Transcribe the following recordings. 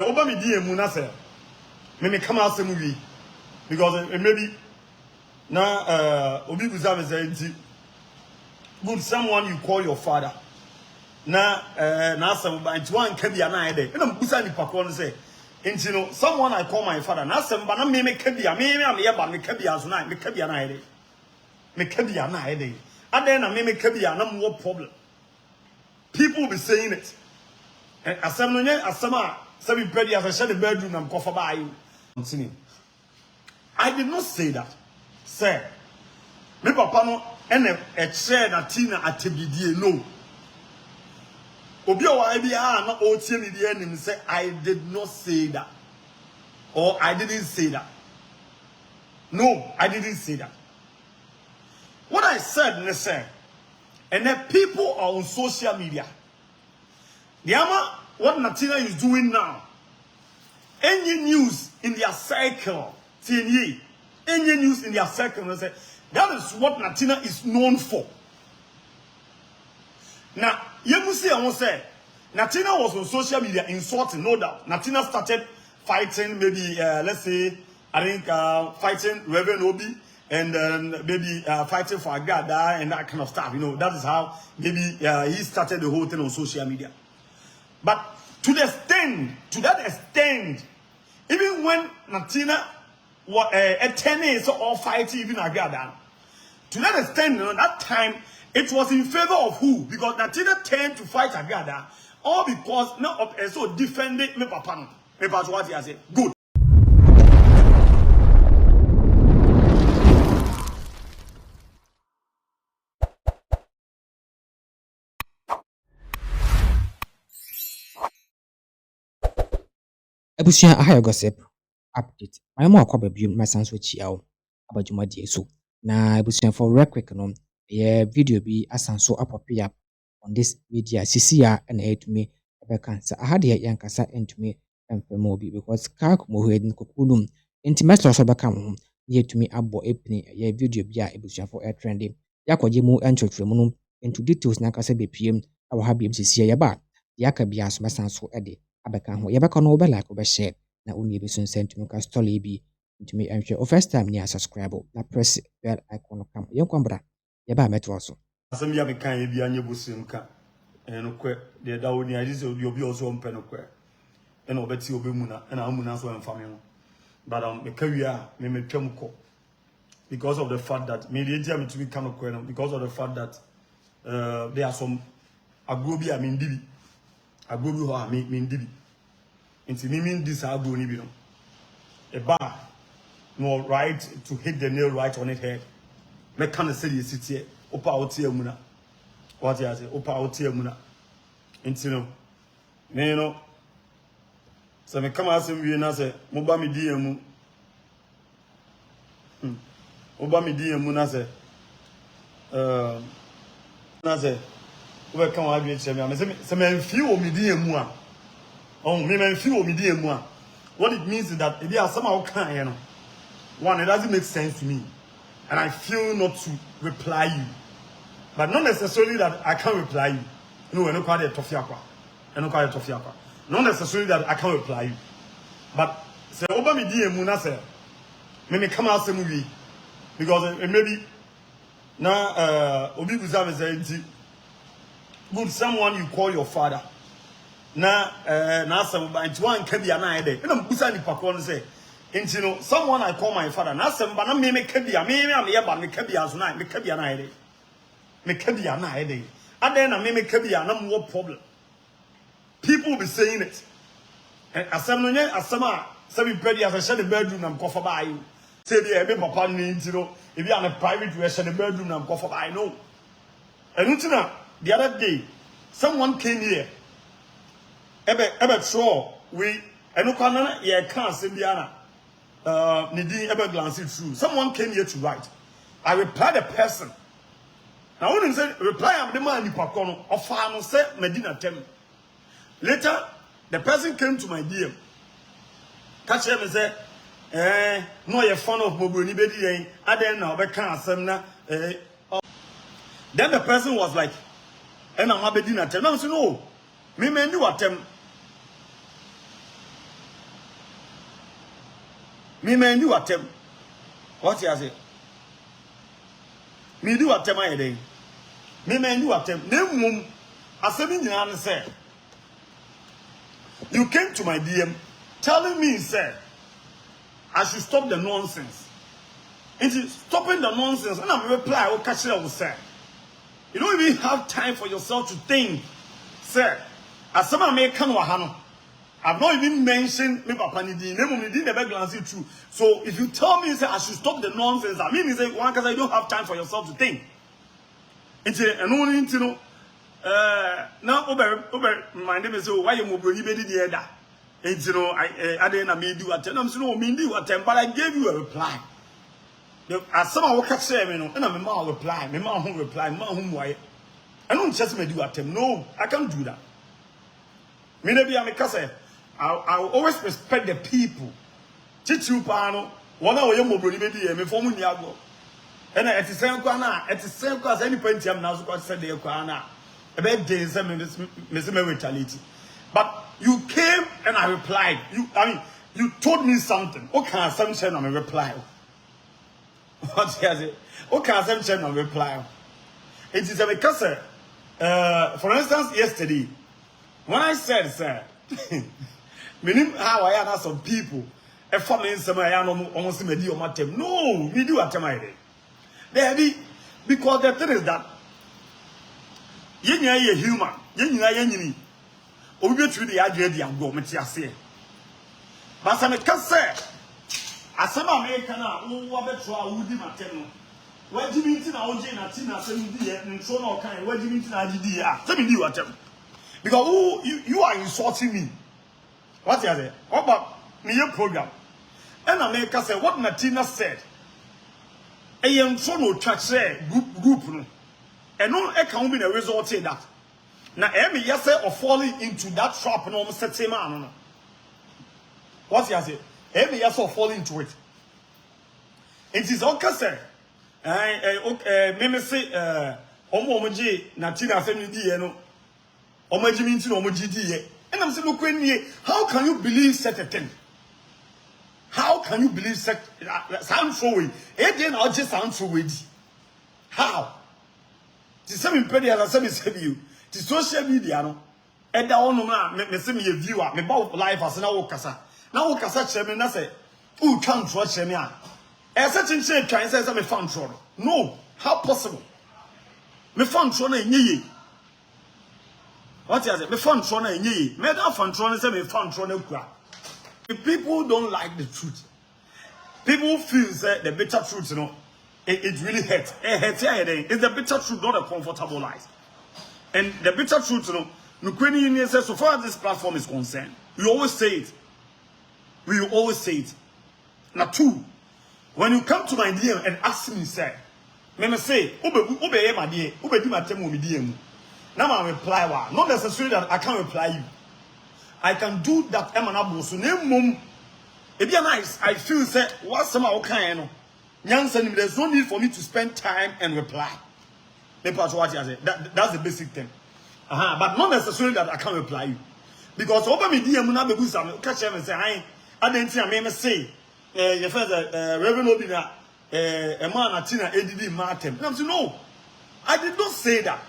Obama di Manasseh. Me come out some movie because maybe now Obi Guzam is good someone you call your father. Now some by one can be an idea. And I'm Guzani Pakon say, and you know, someone I call my father. Now some but me can be a me can be as night, me can be an idea. Me can be an idea. And then I me can be a no more problem. People will be saying it. And as some pretty as I said the bedroom I'm covered by you. Continue. I did not say that. Sir. Me papa no ene chair Natina atebidie no. Obi o wa bia na o tie me die nim say I did not say that. Or I didn't say that. No, I didn't say that. What I said, listen, and then people are on social media. The ama what Natina is doing now. Any news in their circle, any news in their circle, that is what Natina is known for. Now, you must say, I won't say, Natina was on social media insulting, no doubt. Natina started fighting, maybe, let's say, I think, fighting Reverend Obi, and maybe fighting for AGradaa and that kind of stuff. You know, that is how maybe he started the whole thing on social media. But to that extent, even when Natina was attending or fighting even AGradaa, to that extent, you know, that time it was in favor of who? Because Natina turned to fight AGradaa, or because no so defended me papa. Me papa what he said. Good. Ebusia ahaya gossip update. My mo akwa babium masanso chia o abadwumadi so. Na ebusia for record no video bi asanso apopia up on this media sisia na etumi ebeka sa ahade yankasa entumi emfemo bi because kak mo hedin kokunum intimate so beka mo yetumi abo epini video bi a ebusia for trending yakwaje mu enchotremu no into details na kasa bepiem awa ha bi sisia yaba yaka bia so masanso ede abeka ho yebeka no be like be share na uni bi sunsen tumi ka story bi ntumi enhwe o first time ni subscribe na press bell icon kam yenkwambra yeba metro so asem ya bekan ye bi anye bosim ka eno kwe de da oni aji se obi also mpe no kwe eno obeti obemu na ena amu na so emfame ho but me kawia me twam ko because of the fact that me dey jam to be kind of kwe no because of the fact that there are some agrobi a mindibi agrobi ho a mindibi nti me mean this agro ni bi no a bar no right to hit the nail right on it head me can say the city opa oti amuna what you say opa oti amuna nti no me no so me come asem wie na say mo ba me di amu oba me di amu na say we kan wa bi che me say me fi o me di amu a me fi o me di amu a what it means is that if you are somehow can you know one it doesn't make sense to me and I feel not to reply you. But not necessarily that I can't reply you. No, I don't quite a toffee aqua. Not necessarily that I can't reply you. But say Obama di Manasseh. Me come out some movie because maybe now Obi Guzam is good someone you call your father. Now some by one can be an idea. And I'm Guzani Pakon say. And you know, someone I call my father. Now some but me can be a me can be as night, me can be an idea. Me can be an idea. And then I me can be a no more problem. People will be saying it. And as some pretty as I said the bedroom I'm covered by you. Say the papa needs you know, if you are in a private restaurant, the bedroom I'm covered by no. And you know, the other day, someone came here. Ebe sure we and no yeah can't say Diana. Nidi ever glancing through. Someone came here to write. I replied the person. Now when he said reply I'm the man in Pakono or farm said Medina Tem. Later, the person came to my DM. Catch him and said, no, you're fan of Mobuni Bedi, I don't know, but can't semna. Then the person was like, and I'm Medina Tem. I said, no, me do attempt. Me man do attempt. What you say? Me do attempt my day. Me man do attempt. Name asemi nyina say. You came to my DM telling me, sir, I should stop the nonsense. It's stopping the nonsense. And I'm reply, I will catch it, I will say. You don't even have time for yourself to think, sir. As someone may come wahano, I've not even mentioned me papa nidi, never glance it through. So if you tell me, sir, I should stop the nonsense, I mean, say one because I don't have time for yourself to think. It's an only you know. Now over my name is why you move the other. And you know, I didn't mean do attend. I'm so mean do attend, but I gave you a reply. As someone will catch them, you know, and I'm a reply, my mom who reply, my home why. I don't just me do attempt. No, I can't do that. Maybe I'm a cousin. I always respect the people. Chichu pano, one hour you move the me for Muniago. And at the same class, any point I'm now so said the Kwana. About days, mentality. But you came and I replied. You told me something. What kind of something on a reply? What is it? What kind of something on a reply? It is because, for instance, yesterday, when I said, sir, meaning how I am some people, a family in some almost immediately on my time. No, we do at my day. Because the thing is that. Yenya ye human, yenya yenyini. Obi through the AGradaa go meti ase. But some can say, asema America na wo betro a wudi matem no. Wajibinti na oje Natina say wudi ye nso na okan wajibinti na agidi a. Say me di watem. Because you are insulting me. What you say? What about me program? And America say what Natina said. E ye nso no twa say group no. And no, it can be the result of that. Now, every year say of falling into that trap, no, set same man. What you say? Every year of falling into it. It is okay, sir. Me say, Omoji, Natina, Femidi, no, Omoji means no Omoji. And I'm saying, look, how can you believe such a thing? How can you believe such? Sound so way. It didn't just sound so way. How? The same impedi as I said you. The social media no. And that one man, me say me a viewer, me about life as na wo kasa. Na wo kasa cheme na say, "Who can trust cheme a?" E say chinche twan say me fan tro. No, how possible? Me fan tro na enye. What you say? Me fan tro na enye. Me that fan tro na say me fan tro na kura. If people don't like the truth, people feel say the bitter truth, you know. It really hurts. It's the bitter truth, not a comfortable life. And the bitter truth, you know, says, so far as this platform is concerned, we always say it. We always say it. Now, two, when you come to my DM and ask me, sir, me say, Ube my dear, Ube do my temo with DM. Now I reply, not necessarily that I can't reply you. I can do that. So name mum. It be nice. I feel say, what's some kind. There's no need for me to spend time and reply. That's the basic thing. But not necessarily that I can't reply you. Because over me DM na bebu sam catch them and say I didn't say your first Reverend Obina a man Natina ADD Martin. And I'm saying no. I did not say that.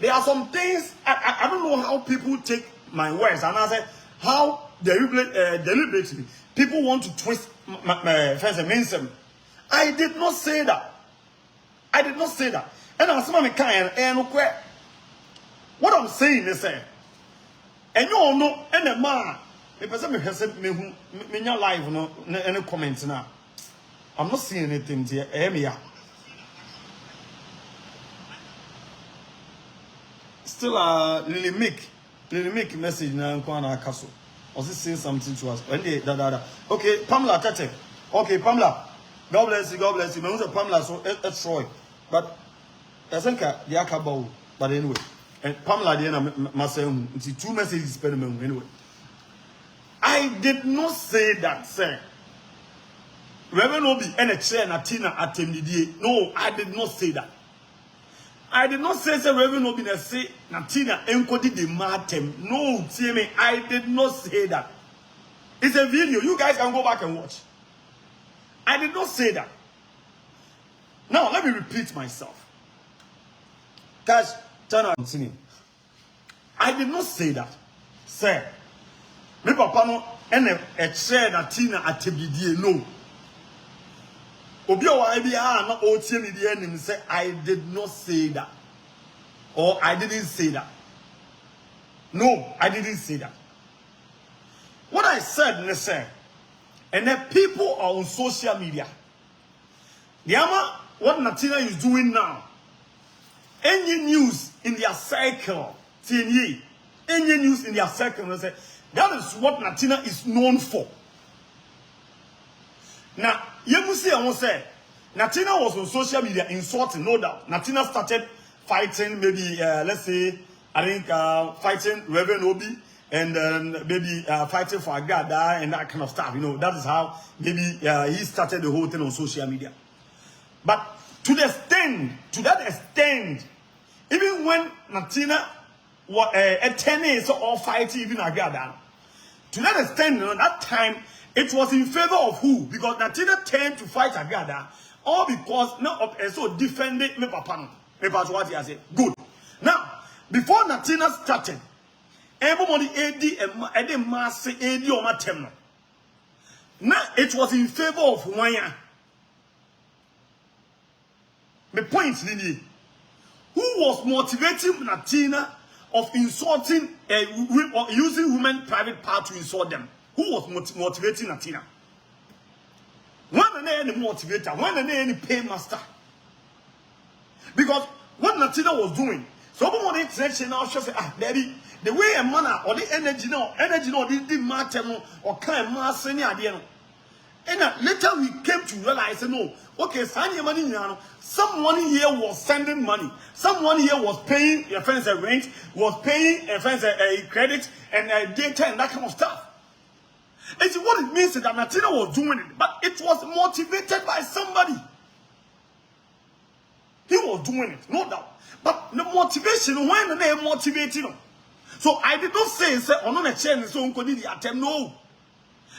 There are some things I don't know how people take my words and I say how deliberately people want to twist my friends and mention. I did not say that. I did not say that. And I'm saying what I'm saying is and you all know and the man the person me live no any comments now. I'm not seeing anything here. Still Lily make message now Kwana Castle. Was he saying something to us? Okay, Pamela Tete. Okay, Pamela. God bless you, God bless you. Me Pamela so it's Troy. But I think the Akabau. But anyway. And Pamela Diana myself, two messages per anyway. I did not say that, sir. Reverend Obi and a chair Natina attended. No, I did not say that. I did not say Reverend Obi say Natina encoded the matem. No, see me, I did not say that. It's a video. You guys can go back and watch. I did not say that. Now, let me repeat myself. Guys, continue. I did not say that. Sir, me papa no ene e share Natina atebidie no. Obi o wa bi na o tie me die nim say I did not say that. Or I didn't say that. No, I didn't say that. What I said, listen, and the people are on social media. The ama what Natina is doing now. Any news in their circle, any news in their circle, say, that is what Natina is known for. Now, you must say, I won't say, Natina was on social media insulting, no doubt. Natina started fighting, maybe, let's say, I think, fighting Reverend Obi, and maybe fighting for AGradaa and that kind of stuff. You know, that is how maybe he started the whole thing on social media. But to that extent, even when Natina was attending or fighting even AGradaa, to that extent, you know, that time it was in favor of who? Because Natina turned to fight AGradaa, or because now so defended me papa. Me papa what he said. Good. Now, before Natina started, everybody AD and mass AD or matem. Now it was in favor of Wanya. The point, Lily, who was motivating Natina of insulting or using women private part to insult them? Who was motivating Natina? When any motivator, when any paymaster? Because what Natina was doing, so everybody said now she say, daddy, the way a man or the energy no didn't matter no or kind mass any idea. And later we came to realize, no, okay, someone here was sending money. Someone here was paying your friends a rent, was paying your friends a credit and data and that kind of stuff. And so what it means is that Natina was doing it, but it was motivated by somebody. He was doing it, no doubt. But the motivation, when they motivated him. So I did not say, on a chain, so the attempt, no.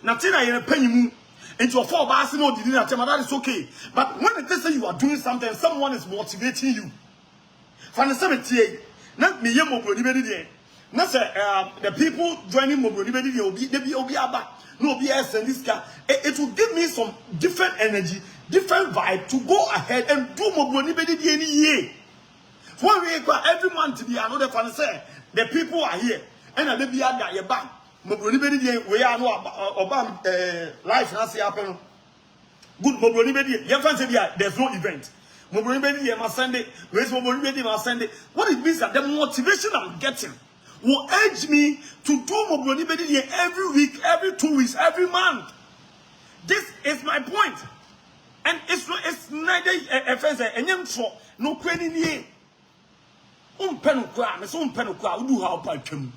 Natina, you're paying you. Into a 4 bars, no, didn't attempt, that is okay. But when it is that you are doing something, someone is motivating you. From the 70, not me, not the people joining Mobile, they be Obiaba, no BS and this guy. It will give me some different energy, different vibe to go ahead and do Mobile any year. For every month to be another fan say, the people are here, and they be at your back. We are no about life has happened. Good Mobroni, there's no event. Mobroni must send it. Where's Mobroni must send it? What it means that the motivation I'm getting will urge me to do Mobroni every week, every 2 weeks, every month. This is my point. And it's neither a fence and young for no credit ye. Penukra, Miss Penukra, who do how part come.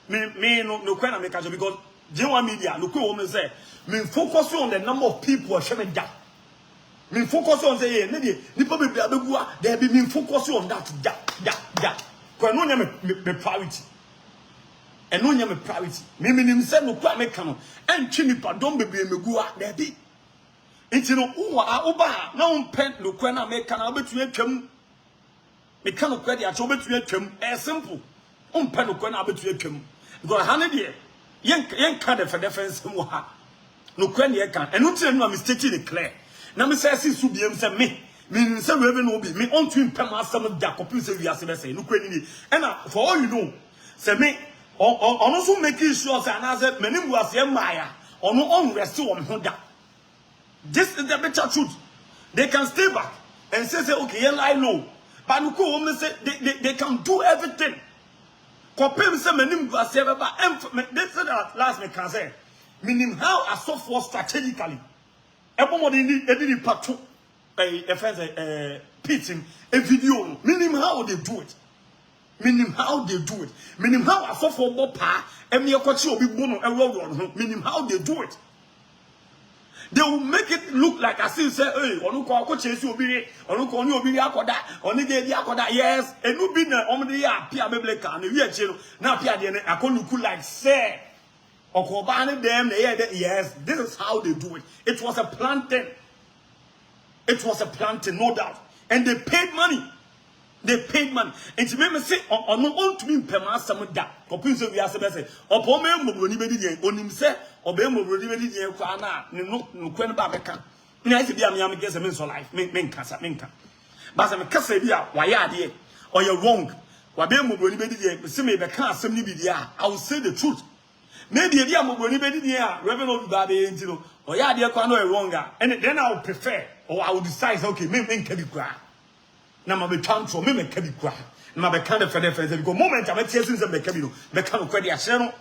Me no kind of make a because J1 media look woman say me focus on the number of people showing that. Me focus on say maybe people be abegua there be me focus on that. Because no me priority. And no me priority. Me say no kwa make no and chinipa don be megua there be. Nti no oba na pen no kwa na make na obetu atwam. Me kan no kwa dia cho obetu atwam. Simple. Pen no kwa na obetu atwam. Because handy yen can the defense mo ha no kwan ye kan enu tire no mistake ni clear na me say si su biem say me say we no be me on twin pem asem da copy say we ase be say no kwan ni and for all you know say me on so make sure say na say menim bu ase maya on rest on ho da. This is the better truth. They can stay back and say okay yen lie low but no ko women say they can do everything. Compare say menim bu ase be ba they said that last me can say meaning how a software strategically everybody need patrol a friend pitching a video meaning how they do it meaning how a software bopa and me kwachi obi bono e road meaning how they do it. They will make it look like as if say hey onu ko chase obi onu ko oni obi akoda oni dey akoda yes enu bi na omde ya pia beble kan na wi achi no na pia de ne akoluku like say Okobani them, yes, this is how they do it. It was a planting. It was a planting, no doubt. And they paid money. They paid money. And to me say, on no on to me perma some that. Kopinso we ask say, Opome moboni bedi yen, onim say, Obemo bedi yen kwa na, no kwen ba beka. Ni I say bia me am guess me so life, men kasa. But some kasa bia waya ade or you wrong. Wabemo boni bedi yen, say me beka asem ni bi dia. I will say the truth. Maybe if you are moboni bedi yen, Reverend Obabe ntino, or ya ade kwa no e wronga. And then I will prefer or I will decide okay, men kebi kwa. Na ma be tantro me make bi kwa na ma be kan de fede because moment am tie sin se be ka bi no be kan okwa de ahye no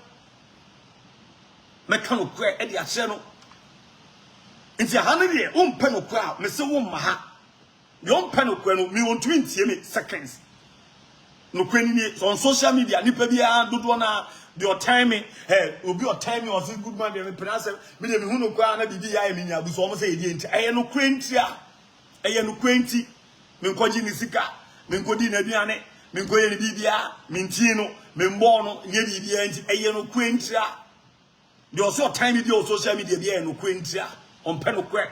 me kan okwa e de ahye no nti ha no de o mpa no kwa me se wo ma ha yo mpa no kwa no me won tumi ntie me seconds no kwa ni on social media nipa bia dodo na your timing obi your timing was Goodman de me pronounce me de me hu no kwa na bibi ya me nya bu so mo se e die nti eye no kwentia eye no kwenti menkoji ni sika menkodi na aduane menkoye ni bibia mentie no membo no nye bibia nti eye no kwentira de oso time bi o social media bia no kwentira on pe no kwe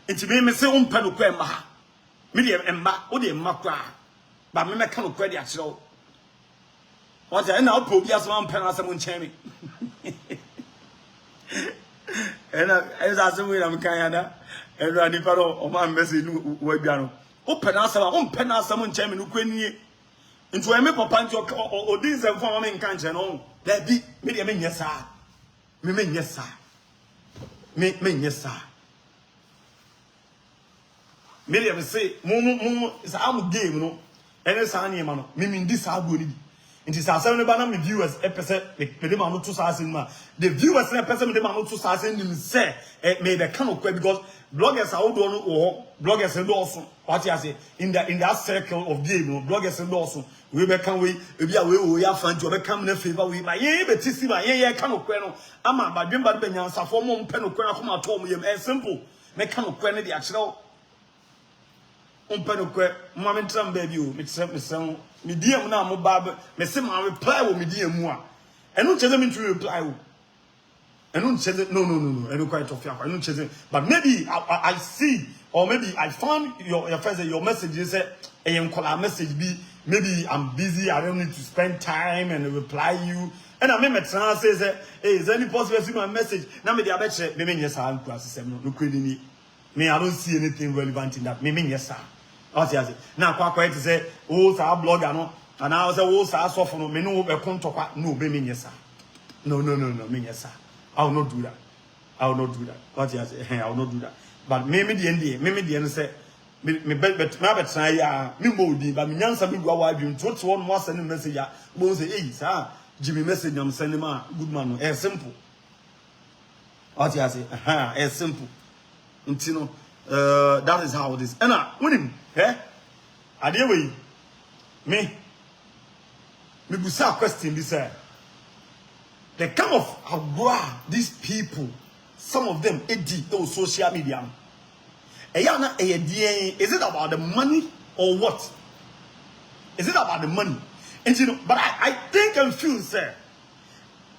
nti me se on pe no kwe ma ha me de emma o de emma kwa ba me meka no kwe de akiro what na o po bia so on pe no asem nchen me ena eza asem we na mkan ya da enu ani paro o ma message nu wa bia no open asama on pen asama nche me no kwani nto eme papa nti o din se mfa ma me nka nche no da bi me de me nyesa me nyesa me nyesa me de me say mo is am game no ene sa na ma no me ndi sa agbo ni bi nti sa asem ne ba na me viewers e pese me de ma no to sa asem ma the viewers na pese me de ma no to sa asem ni say me be kan okwa because bloggers are all bloggers and also what you say in that circle of game, bloggers and also we can we are fan to become in favor we by ye betisi by ye can no ama ba dwemba be nyansa for mo mpe no kwena come at home yem simple me can no kwena de akere mpe no kwe mo me tram baby o me sem me diem na mo ba me se ma reply wo me diem mu a eno cheze me to reply wo. I don't say no. I don't quite off. I don't say, but maybe I see, or maybe I found your friends your message. You say, "I am call a message be maybe I'm busy. I don't need to spend time and reply you." And I make my say, "Hey, is there any possible see my message?" Now me the abet say, "Me yes sir." No credit me. I don't see anything relevant in that. Me yes sir. What you say? Now quite say, "Oh, sir, blogger no," and I say, "Oh, sir, so for no me no be contact no be me yes sir." No, me yes sir. I will not do that. What you say? I will not do that. But maybe the end say, me bet try ya me modi, but me nyansa me go wa bi to one more send message ya. Bo say, "Hey, sir, Jimmy message am send ma Goodman no. Simple." What you say? Simple. Ntino, that is how it is. And when him, ade we me busa question be say. The kind of agua these people, some of them those social media. Is it about the money or what? Is it about the money? And you know, but I think and feel sir,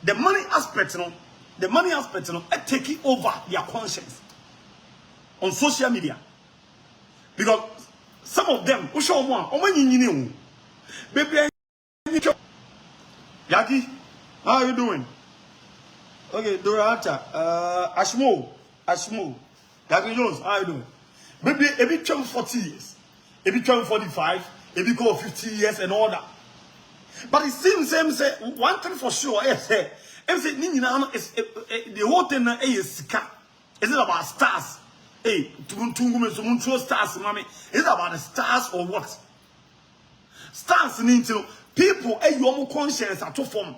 the money aspect, taking over their conscience on social media. Because some of them, baby, Yaki, how are you doing? Okay, Dorata, Ashmo, Yaki Jones, how are you doing? Maybe a bit 40 years, a bit 45, a bit 50 years and all that. But it seems say one thing for sure, the whole thing is sika. Is it about stars? Hey, to stars, mommy. Is it about the stars or what? Stars need to know people. Hey, your conscience are to form.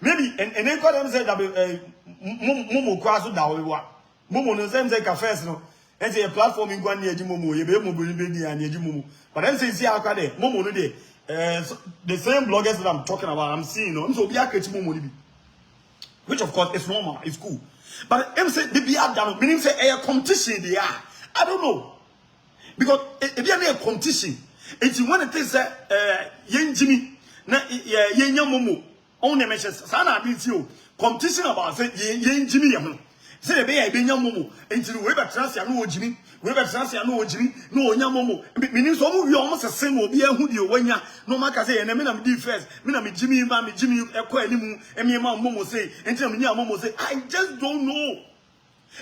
Maybe and they got them say that Momo kwaso da we wa. Momo no say cafe no. And say a platform in Gwan near Momo, you be Momo near Momo. But then say see how there. Momo no dey. The same bloggers that I'm talking about, I'm seeing no. So be a catch Momo, which of course is normal, it's cool. But them say they be out down, meaning say a competition they are. I don't know. Because if they are a competition, it's when it is yen Jimmy, na yen Momo. On the message, Sana Bitio, competition about say ye Jimmy yamu. Say be e be nyamomo enti we be transia no ojimi we be transia no ojimi no onyamomo meaning so mo wi o mo sese no obi ahu de wanya no maka say na me na me di first me na me Jimmy ma me Jimmy ekọ animu emi ma momo say enti na me nya momo say I just don't know.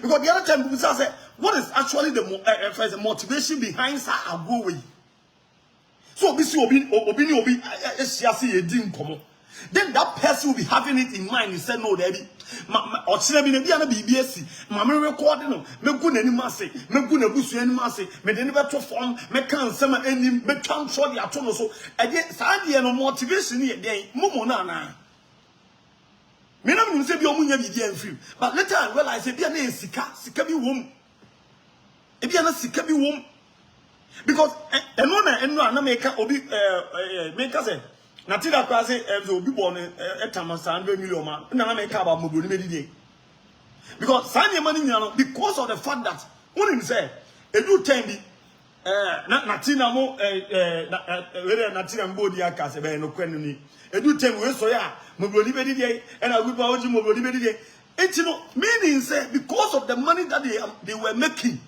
Because the other time people say what is actually the motivation behind sa agwo we. So obi si obi esiase ye di nkomo. Then that person will be having it in mind. He said, no, Debbie. Or see me be an BBS. Mamma recording no. Me good any massy. Me good a bush any massy. Me the never to form. Me can't summer any. Me can't show the atono so. Again, Sandy no motivation here. Day Momo na. Me no say be omunya bi dey free. But later I realize be an sika bi wom. E be an sika bi wom. Because eno na make obi make say Natina kwase obi born etama 100 million man na make about mobile medidie. Because sanye money because of the fact that when him say edu time bi Natina mo Natina mbodi aka se be no kwenu ni edu time we so ya mobile medidie and I go oji mobile medidie. It meaning say because of the money that they were making.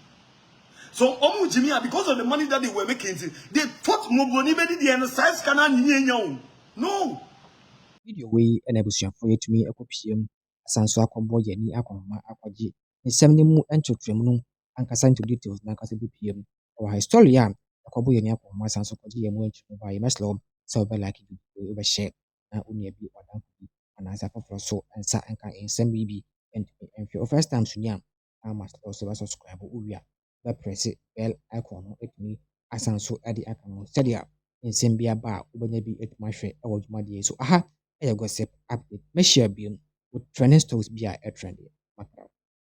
So Jimmy, because of the money that they were making, they thought Moboni made the size can no. Video we and ebusian for it to me a copium, Sanso Acombo Yeni Acoma Aquaji, in 70 mu entry tremulum, and Cassan to details Nancas BPM, or historia, a Cobo Yeni Acoma Sanso Codia Munch by Meslo, so by like you overshare, and only be or down and as a for so and sat and can in some BB and for your first time soon, I must also subscribe. Press bell icon no etumi asanso ade aka no sadia nsem bia ba ubanya bi etuma hwe awodwumade so aha gossip update me share bi with trending stores bia e trend